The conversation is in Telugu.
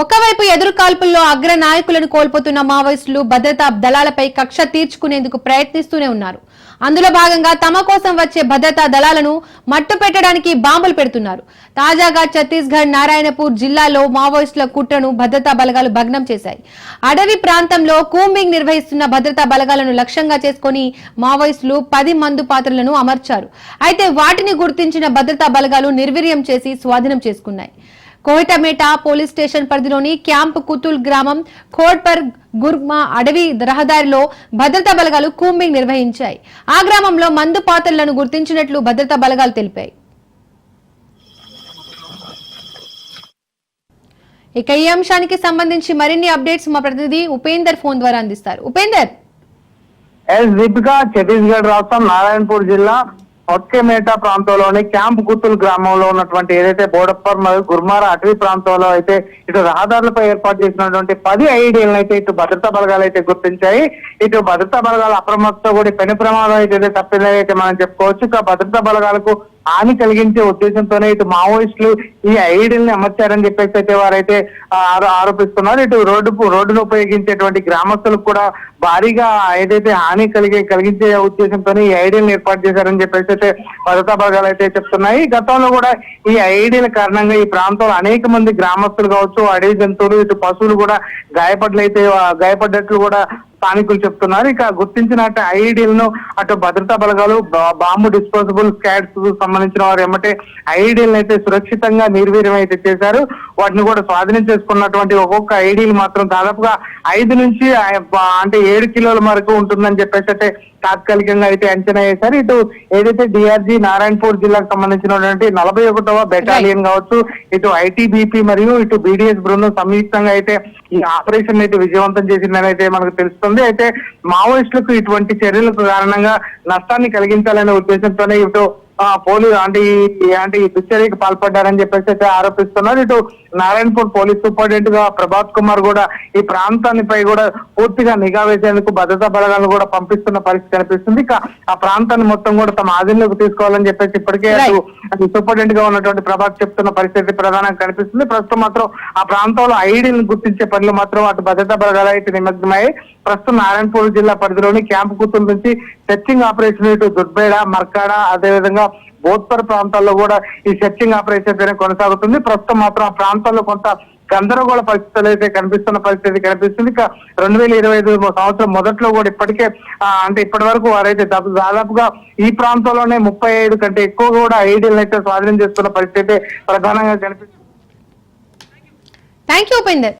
ఒకవైపు ఎదురు కాల్పుల్లో అగ్ర నాయకులను కోల్పోతున్న మావోయిస్టులు భద్రతా దళాలపై కక్ష తీర్చుకునేందుకు ప్రయత్నిస్తూనే ఉన్నారు. అందులో భాగంగా తమ కోసం వచ్చే భద్రతా దళాలను మట్టు పెట్టడానికి బాంబులు పెడుతున్నారు. తాజాగా ఛత్తీస్గఢ్ నారాయణపూర్ జిల్లాలో మావోయిస్టుల కుట్రను భద్రతా బలగాలు భగ్నం చేశాయి. అడవి ప్రాంతంలో కూంబింగ్ నిర్వహిస్తున్న భద్రతా బలగాలను లక్ష్యంగా చేసుకుని మావోయిస్టులు 10 మందు పాత్రలను అమర్చారు. అయితే వాటిని గుర్తించిన భద్రతా బలగాలు నిర్వీర్యం చేసి స్వాధీనం చేసుకున్నాయి. కోహిటమేటా పోలీస్ స్టేషన్ పరిధిలోని క్యాంప్ కుతుల్ గ్రామం ఖోడ్పర్ గుర్మా అడవి రహదారిలో భద్రతా బలగాలు కూంబింగ్ నిర్వహించాయి. ఆ గ్రామంలో మందు పాత్రలను గుర్తించినట్లు భద్రతా బలగాలు తెలిపాయి. ఇక ఈ అంశానికి సంబంధించి మరిన్ని అప్డేట్స్ మా ప్రతినిధి ఉపేందర్ ఫోన్ ద్వారా అందిస్తారు. ఉపేందర్, ఛత్తీస్గఢ్ రాష్ట్రం నారాయణపూర్ జిల్లా ఒక్కేమేటా ప్రాంతంలోని క్యాంప్ గుత్తుల్ గ్రామంలో ఉన్నటువంటి ఏదైతే బోడప్పర్ మరియు గుర్మారా అటవీ ప్రాంతంలో అయితే ఇటు రహదారులపై ఏర్పాటు చేసినటువంటి 10 ఐడీలను అయితే ఇటు భద్రతా బలగాలు అయితే గుర్తించాయి. ఇటు భద్రతా బలగాలు అప్రమత్తంతో కూడా పెను ప్రమాదం అయితే తప్పిందని అయితే మనం చెప్పుకోవచ్చు. ఇక భద్రతా బలగాలకు హాని కలిగించే ఉద్దేశంతోనే ఇటు మావోయిస్టులు ఈ ఐడీల్ని అమర్చారని చెప్పేసి అయితే వారైతే ఆరోపిస్తున్నారు. ఇటు రోడ్డును ఉపయోగించేటువంటి గ్రామస్తులకు కూడా భారీగా ఏదైతే హాని కలిగించే ఉద్దేశంతోనే ఈ ఐడీలను ఏర్పాటు చేశారని చెప్పేసి అయితే భద్రతా బలగాలు అయితే చెప్తున్నాయి. గతంలో కూడా ఈ ఐడీల కారణంగా ఈ ప్రాంతంలో అనేక మంది గ్రామస్తులు కావచ్చు, అడవి జంతువులు, ఇటు పశువులు కూడా గాయపడ్డట్లు కూడా స్థానికులు చెప్తున్నారు. ఇక గుర్తించిన ఐడీలను అటు భద్రతా బలగాలు బాంబు డిస్పోజబుల్ స్క్వాడ్స్ సంబంధించిన వారు ఏమంటే ఐడీలను అయితే సురక్షితంగా నిర్వీర్యం అయితే చేశారు. వాటిని కూడా స్వాధీనం చేసుకున్నటువంటి ఒక్కొక్క ఐడీలు మాత్రం దాదాపుగా 5 నుంచి 7 కిలోల వరకు ఉంటుందని చెప్పేసి అయితే తాత్కాలికంగా అయితే అంచనా వేశారు. ఇటు ఏదైతే డిఆర్జీ నారాయణపూర్ జిల్లాకు సంబంధించినటువంటి 41వ బెటాలియన్ కావచ్చు, ఇటు ఐటీబీపీ మరియు ఇటు బీడీఎస్ బృందం సంయుక్తంగా అయితే ఈ ఆపరేషన్ అయితే విజయవంతం చేసిందని అయితే మనకు తెలుస్తుంది. అయితే మావోయిస్టులకు ఇటువంటి చర్యలకు కారణంగా నష్టాన్ని కలిగించాలనే ఉద్దేశంతోనే ఇటు పోలీసు ఈ దుశ్చర్యకు పాల్పడ్డారని చెప్పేసి అయితే ఆరోపిస్తున్నారు. ఇటు నారాయణపూర్ పోలీస్ సూపరింటెండెంట్ గా ప్రభాత్ కుమార్ కూడా ఈ ప్రాంతాన్నిపై కూడా పూర్తిగా నిఘా వేసేందుకు భద్రతా బలగాలను కూడా పంపిస్తున్న పరిస్థితి కనిపిస్తుంది. ఇక ఆ ప్రాంతాన్ని మొత్తం కూడా తమ ఆధీనంలోకి తీసుకోవాలని చెప్పేసి ఇప్పటికే సూపరింటెండెంట్ గా ఉన్నటువంటి ప్రభాత్ చెప్తున్న పరిస్థితి ప్రధానంగా కనిపిస్తుంది. ప్రస్తుతం మాత్రం ఆ ప్రాంతంలో ఐడీలను గుర్తించే పనులు మాత్రం అటు భద్రతా బలగాలు అయితే నిమగ్నమయ్యాయి. ప్రస్తుతం నారాయణపూర్ జిల్లా పరిధిలోని క్యాంప్ కుతుల్ నుంచి సెర్చింగ్ ఆపరేషన్ ఇటు దుర్బేడ, మర్కాడ, అదేవిధంగా బోత్పర్ ప్రాంతాల్లో కూడా ఈ సెర్చింగ్ ఆపరేషన్ కొనసాగుతుంది. ప్రస్తుతం మాత్రం ఆ ప్రాంతాల్లో కొంత గందరగోళ పరిస్థితులు అయితే కనిపిస్తున్న పరిస్థితి కనిపిస్తుంది. ఇక 2025 సంవత్సరం మొదట్లో కూడా ఇప్పటికే ఇప్పటి వరకు వారైతే దాదాపుగా ఈ ప్రాంతంలోనే 35 కంటే ఎక్కువ కూడా ఐడీలను అయితే స్వాధీనం చేస్తున్న పరిస్థితి ప్రధానంగా కనిపిస్తుంది. Thank you Upender.